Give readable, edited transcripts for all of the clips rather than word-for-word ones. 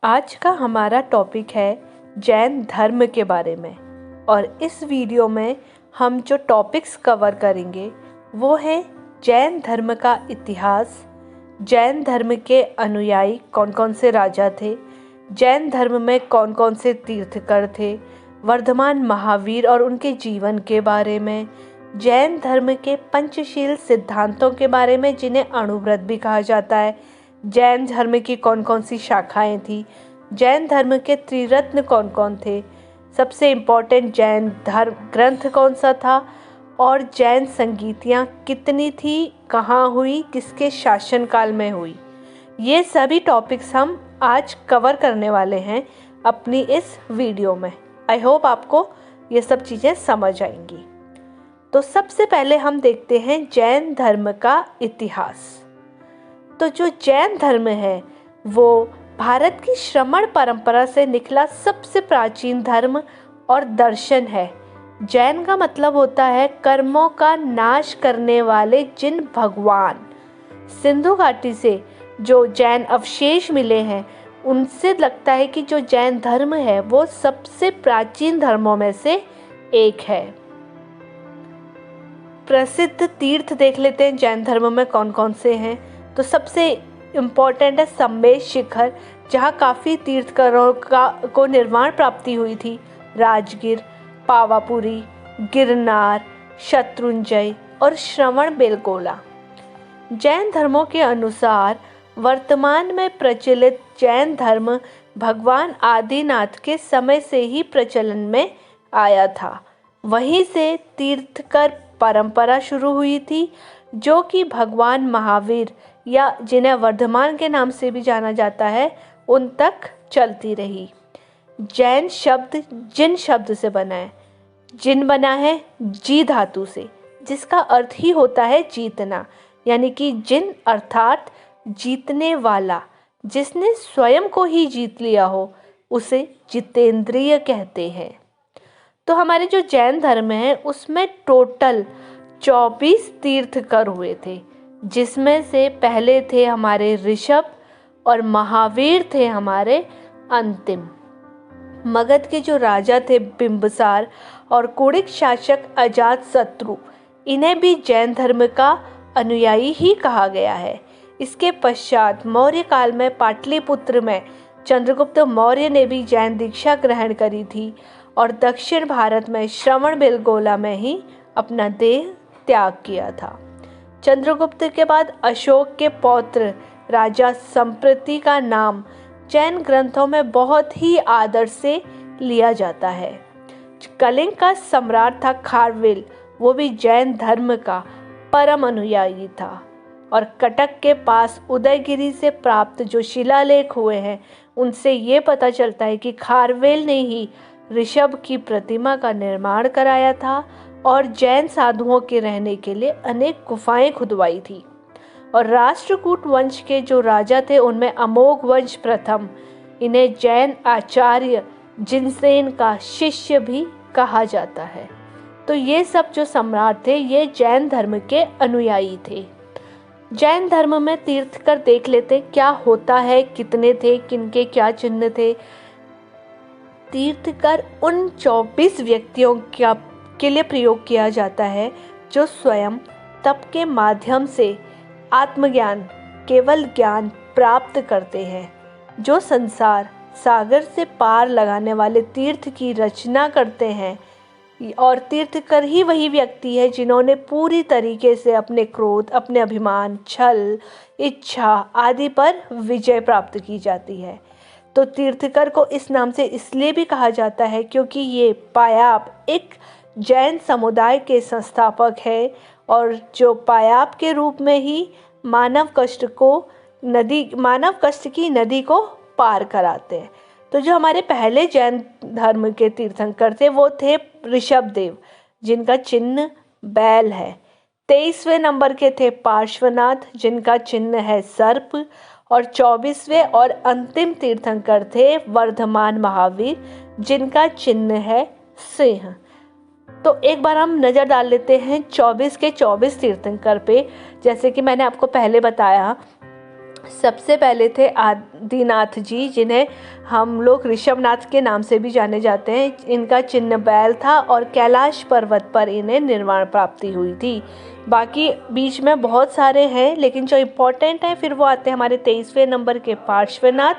आज का हमारा टॉपिक है जैन धर्म के बारे में। और इस वीडियो में हम जो टॉपिक्स कवर करेंगे वो है जैन धर्म का इतिहास, जैन धर्म के अनुयायी कौन कौन से राजा थे, जैन धर्म में कौन कौन से तीर्थकर थे, वर्धमान महावीर और उनके जीवन के बारे में, जैन धर्म के पंचशील सिद्धांतों के बारे में जिन्हें अणुव्रत भी कहा जाता है, जैन धर्म की कौन कौन सी शाखाएं थी, जैन धर्म के त्रिरत्न कौन कौन थे, सबसे इम्पोर्टेंट जैन धर्म ग्रंथ कौन सा था और जैन संगीतियाँ कितनी थी, कहाँ हुई, किसके शासनकाल में हुई। ये सभी टॉपिक्स हम आज कवर करने वाले हैं अपनी इस वीडियो में। आई होप आपको ये सब चीज़ें समझ आएंगी। तो सबसे पहले हम देखते हैं जैन धर्म का इतिहास। तो जो जैन धर्म है वो भारत की श्रमण परंपरा से निकला सबसे प्राचीन धर्म और दर्शन है। जैन का मतलब होता है कर्मों का नाश करने वाले जिन भगवान। सिंधु घाटी से जो जैन अवशेष मिले हैं उनसे लगता है कि जो जैन धर्म है वो सबसे प्राचीन धर्मों में से एक है। प्रसिद्ध तीर्थ देख लेते हैं जैन धर्म में कौन कौन से हैं। तो सबसे इम्पोर्टेंट है सम्मेश शिखर, जहाँ काफ़ी तीर्थकरों को निर्वाण प्राप्ति हुई थी। राजगीर, पावापुरी, गिरनार, शत्रुंजय और श्रवण बेलगोला। जैन धर्मों के अनुसार वर्तमान में प्रचलित जैन धर्म भगवान आदिनाथ के समय से ही प्रचलन में आया था। वहीं से तीर्थकर परंपरा शुरू हुई थी जो कि भगवान महावीर या जिन्हें वर्धमान के नाम से भी जाना जाता है उन तक चलती रही। जैन शब्द जिन शब्द से बना है। जिन बना है जी धातु से, जिसका अर्थ ही होता है जीतना, यानी कि जिन अर्थात जीतने वाला, जिसने स्वयं को ही जीत लिया हो उसे जितेंद्रिय कहते हैं। तो हमारे जो जैन धर्म है उसमें टोटल 24 तीर्थकर हुए थे, जिसमें से पहले थे हमारे ऋषभ और महावीर थे हमारे अंतिम। मगध के जो राजा थे बिंबिसार और कुड़िक शासक अजातशत्रु, इन्हें भी जैन धर्म का अनुयायी ही कहा गया है। इसके पश्चात मौर्य काल में पाटलिपुत्र में चंद्रगुप्त मौर्य ने भी जैन दीक्षा ग्रहण करी थी और दक्षिण भारत में श्रवण बेलगोला में ही अपना देह त्याग किया था। चंद्रगुप्त के बाद अशोक के पौत्र राजा संप्रति का नाम जैन ग्रंथों में बहुत ही आदर से लिया जाता है। कलिंग का सम्राट था खारवेल, वो भी जैन धर्म का परम अनुयायी था। और कटक के पास उदयगिरी से प्राप्त जो शिलालेख हुए हैं उनसे ये पता चलता है कि खारवेल ने ही ऋषभ की प्रतिमा का निर्माण कराया था और जैन साधुओं के रहने के लिए अनेक गुफाएं खुदवाई थी। और राष्ट्रकूट वंश के जो राजा थे उनमें अमोघ वंश प्रथम, इन्हें जैन आचार्य जिनसेन का शिष्य भी कहा जाता है। तो ये सब जो सम्राट थे ये जैन धर्म के अनुयायी थे। जैन धर्म में तीर्थकर देख लेते क्या होता है, कितने थे, किनके क्या चिन्ह थे। तीर्थकर उन 24 व्यक्तियों के लिए प्रयोग किया जाता है जो स्वयं तप के माध्यम से आत्मज्ञान, केवल ज्ञान प्राप्त करते हैं, जो संसार सागर से पार लगाने वाले तीर्थ की रचना करते हैं। और तीर्थकर ही वही व्यक्ति है जिन्होंने पूरी तरीके से अपने क्रोध, अपने अभिमान, छल, इच्छा आदि पर विजय प्राप्त की जाती है। तो तीर्थकर को इस नाम से इसलिए भी कहा जाता है क्योंकि ये पायाप एक जैन समुदाय के संस्थापक है और जो पायाप के रूप में ही मानव कष्ट की नदी को पार कराते हैं। तो जो हमारे पहले जैन धर्म के तीर्थंकर थे वो थे ऋषभदेव, जिनका चिन्ह बैल है। 23वें नंबर के थे पार्श्वनाथ, जिनका चिन्ह है सर्प। और 24वें और अंतिम तीर्थंकर थे वर्धमान महावीर, जिनका चिन्ह है सिंह। तो एक बार हम नज़र डाल लेते हैं 24 के 24 तीर्थंकर पे। जैसे कि मैंने आपको पहले बताया, सबसे पहले थे आदिनाथ जी, जिन्हें हम लोग ऋषभनाथ के नाम से भी जाने जाते हैं। इनका चिन्ह बैल था और कैलाश पर्वत पर इन्हें निर्वाण प्राप्ति हुई थी। बाकी बीच में बहुत सारे हैं, लेकिन जो इम्पोर्टेंट है फिर वो आते हैं हमारे 23वें नंबर के पार्श्वनाथ,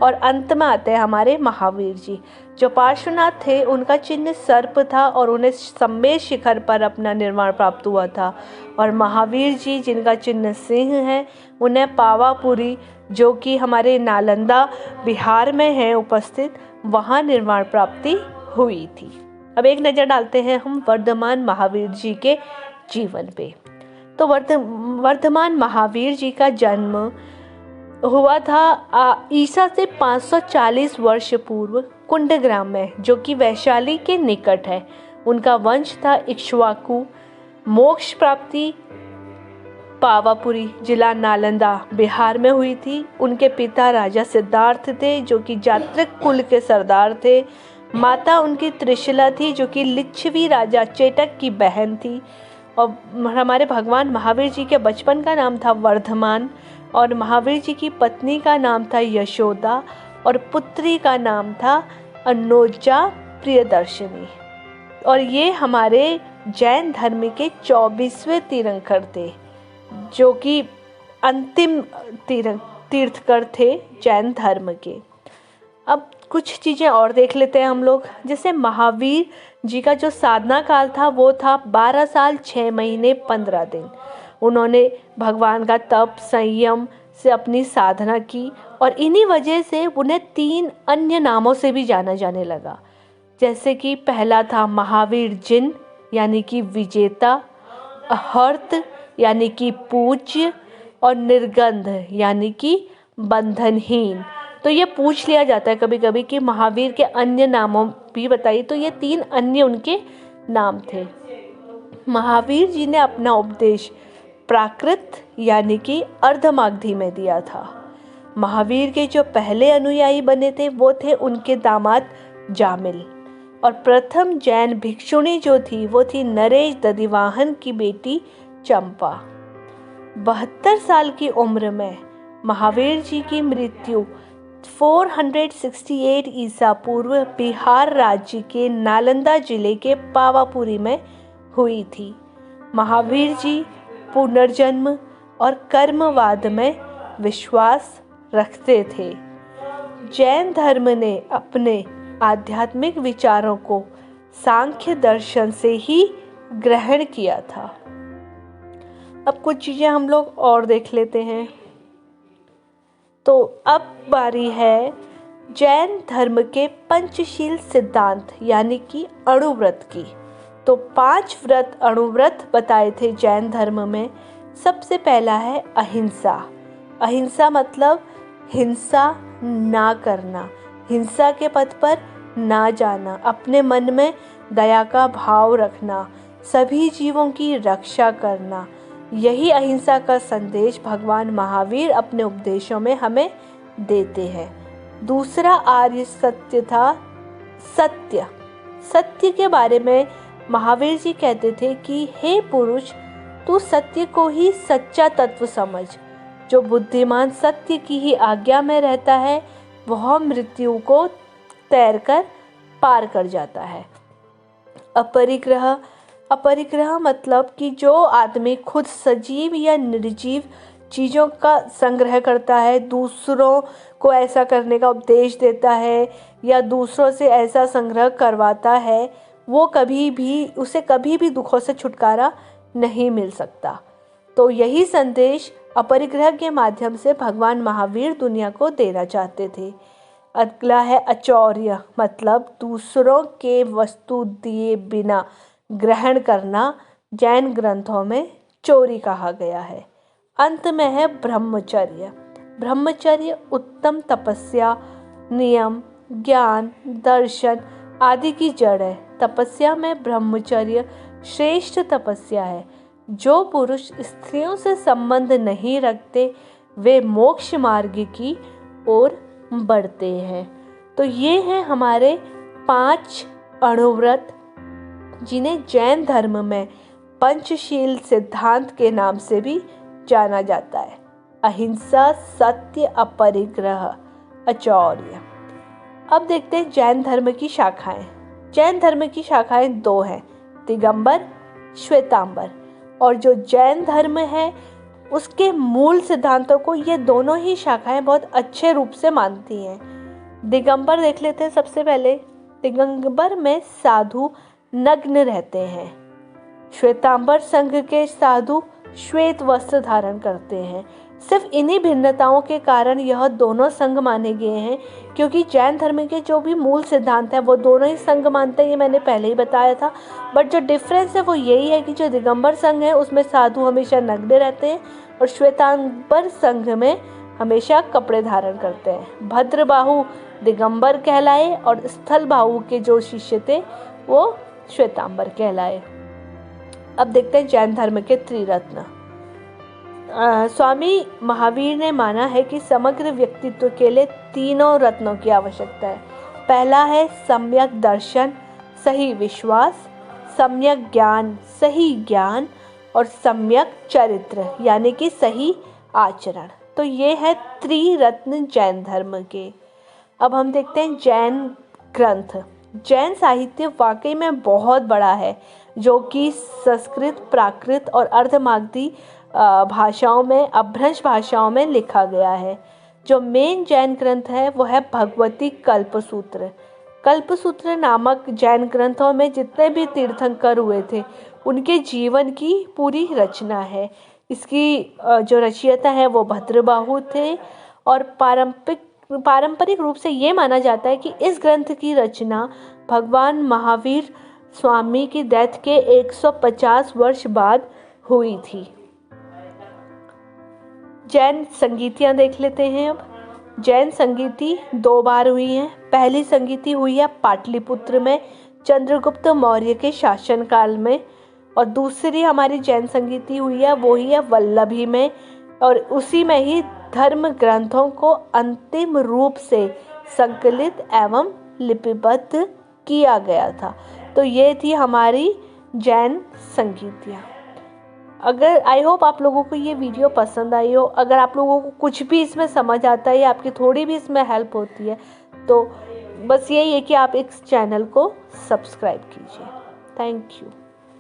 और अंत में आते हैं हमारे महावीर जी। जो पार्श्वनाथ थे उनका चिन्ह सर्प था और उन्हें सम्मेद शिखर पर अपना निर्वाण प्राप्त हुआ था। और महावीर जी जिनका चिन्ह सिंह है, उन्हें पावापुरी, जो कि हमारे नालंदा बिहार में है उपस्थित, वहाँ निर्वाण प्राप्ति हुई थी। अब एक नज़र डालते हैं हम वर्धमान महावीर जी के जीवन पे। तो वर्धमान महावीर जी का जन्म हुआ था ईसा से 540 वर्ष पूर्व कुंडग्राम में, जो कि वैशाली के निकट है। उनका वंश था इक्ष्वाकु। मोक्ष प्राप्ति पावापुरी, जिला नालंदा बिहार में हुई थी। उनके पिता राजा सिद्धार्थ थे, जो कि जात्रिक कुल के सरदार थे। माता उनकी त्रिशला थी, जो कि लिच्छवी राजा चेटक की बहन थी। और हमारे भगवान महावीर जी के बचपन का नाम था वर्धमान, और महावीर जी की पत्नी का नाम था यशोदा, और पुत्री का नाम था अनोजा प्रियदर्शनी। और ये हमारे जैन धर्म के 24वें तीर्थंकर थे, जो कि अंतिम तीर्थकर थे जैन धर्म के। अब कुछ चीज़ें और देख लेते हैं हम लोग। जैसे महावीर जी का जो साधना काल था वो था 12 साल 6 महीने 15 दिन। उन्होंने भगवान का तप संयम से अपनी साधना की, और इन्हीं वजह से उन्हें 3 अन्य नामों से भी जाना जाने लगा। जैसे कि पहला था महावीर जिन, यानी कि विजेता, अहर्त यानी कि पूज्य, और निर्गंध यानी कि बंधनहीन। तो ये पूछ लिया जाता है कभी कभी कि महावीर के अन्य नामों भी बताइए, तो ये 3 अन्य उनके नाम थे। महावीर जी ने अपना उपदेश प्राकृत यानी कि अर्धमागधी में दिया था। महावीर के जो पहले अनुयायी बने थे वो थे उनके दामाद जामिल, और प्रथम जैन भिक्षुणी जो थी वो थी नरेश दधिवाहन की बेटी चंपा। 72 साल की उम्र में महावीर जी की मृत्यु 468 ईसा पूर्व बिहार राज्य के नालंदा जिले के पावापुरी में हुई थी। महावीर जी पुनर्जन्म और कर्मवाद में विश्वास रखते थे। जैन धर्म ने अपने आध्यात्मिक विचारों को सांख्य दर्शन से ही ग्रहण किया था। अब कुछ चीज़ें हम लोग और देख लेते हैं। तो अब बारी है जैन धर्म के पंचशील सिद्धांत यानी कि अणुव्रत की। तो 5 व्रत अणुव्रत बताए थे जैन धर्म में। सबसे पहला है अहिंसा। अहिंसा मतलब हिंसा ना करना, हिंसा के पथ पर ना जाना, अपने मन में दया का भाव रखना, सभी जीवों की रक्षा करना। यही अहिंसा का संदेश भगवान महावीर अपने उपदेशों में हमें देते हैं। दूसरा आर्य सत्य था। सत्य के बारे में महावीर जी कहते थे कि हे पुरुष, तू सत्य को ही सच्चा तत्व समझ। जो बुद्धिमान सत्य की ही आज्ञा में रहता है वह मृत्यु को तैरकर पार कर जाता है। अपरिग्रह मतलब कि जो आदमी खुद सजीव या निर्जीव चीज़ों का संग्रह करता है, दूसरों को ऐसा करने का उपदेश देता है या दूसरों से ऐसा संग्रह करवाता है, वो उसे कभी भी दुखों से छुटकारा नहीं मिल सकता। तो यही संदेश अपरिग्रह के माध्यम से भगवान महावीर दुनिया को देना चाहते थे। अगला है अचौर्य, मतलब दूसरों के वस्तु दिए बिना ग्रहण करना। जैन ग्रंथों में चोरी कहा गया है। अंत में है ब्रह्मचर्य। ब्रह्मचर्य उत्तम तपस्या, नियम, ज्ञान, दर्शन आदि की जड़ है। तपस्या में ब्रह्मचर्य श्रेष्ठ तपस्या है। जो पुरुष स्त्रियों से संबंध नहीं रखते वे मोक्ष मार्ग की ओर बढ़ते हैं। तो ये हैं हमारे 5 अणुव्रत, जिन्हें जैन धर्म में पंचशील सिद्धांत के नाम से भी जाना जाता है। अहिंसा, सत्य, अपरिग्रह, अचौर्य। अब देखते हैं जैन धर्म की शाखाएं। जैन धर्म की शाखाएं दो हैं, दिगंबर, श्वेतांबर। और जो जैन धर्म है उसके मूल सिद्धांतों को ये दोनों ही शाखाएं बहुत अच्छे रूप से मानती हैं। दिगंबर देख लेते हैं सबसे पहले। दिगंबर में साधु नग्न रहते हैं। श्वेतांबर संघ के साधु श्वेत वस्त्र धारण करते हैं। सिर्फ इन्हीं भिन्नताओं के कारण यह दोनों संघ माने गए हैं, क्योंकि जैन धर्म के जो भी मूल सिद्धांत है वो दोनों ही संघ मानते हैं, ये मैंने पहले ही बताया था। बट जो डिफरेंस है वो यही है कि जो दिगंबर संघ है उसमें साधु हमेशा नग्न रहते हैं और श्वेतांबर संघ में हमेशा कपड़े धारण करते हैं। भद्रबाहु दिगंबर कहलाए और स्थलबाहु के जो शिष्य थे वो श्वेतांबर कहलाए। अब देखते हैं जैन धर्म के त्रिरत्न। स्वामी महावीर ने माना है कि समग्र व्यक्तित्व के लिए तीनों रत्नों की आवश्यकता है। पहला है सम्यक दर्शन, सही विश्वास, सम्यक ज्ञान, सही ज्ञान, और सम्यक चरित्र यानी कि सही आचरण। तो ये है त्रिरत्न जैन धर्म के। अब हम देखते हैं जैन ग्रंथ। जैन साहित्य वाकई में बहुत बड़ा है, जो कि संस्कृत, प्राकृत और अर्धमागधी भाषाओं में, अपभ्रंश भाषाओं में लिखा गया है। जो मेन जैन ग्रंथ है वो है भगवती कल्पसूत्र। कल्पसूत्र नामक जैन ग्रंथों में जितने भी तीर्थंकर हुए थे उनके जीवन की पूरी रचना है। इसकी जो रचयिता है वो भद्रबाहु थे और पारंपरिक रूप से ये माना जाता है कि इस ग्रंथ की रचना भगवान महावीर स्वामी की डेथ के 150 वर्ष बाद हुई थी। जैन संगीतियाँ देख लेते हैं। अब जैन संगीति 2 बार हुई हैं। पहली संगीति हुई है पाटलिपुत्र में चंद्रगुप्त मौर्य के शासनकाल में, और दूसरी हमारी जैन संगीति हुई है वो ही है वल्लभी में, और उसी में ही धर्म ग्रंथों को अंतिम रूप से संकलित एवं लिपिबद्ध किया गया था। तो ये थी हमारी जैन संगीतियाँ। अगर आई होप आप लोगों को ये वीडियो पसंद आई हो। अगर आप लोगों को कुछ भी इसमें समझ आता है या आपकी थोड़ी भी इसमें हेल्प होती है तो बस यही है कि आप इस चैनल को सब्सक्राइब कीजिए। Thank you.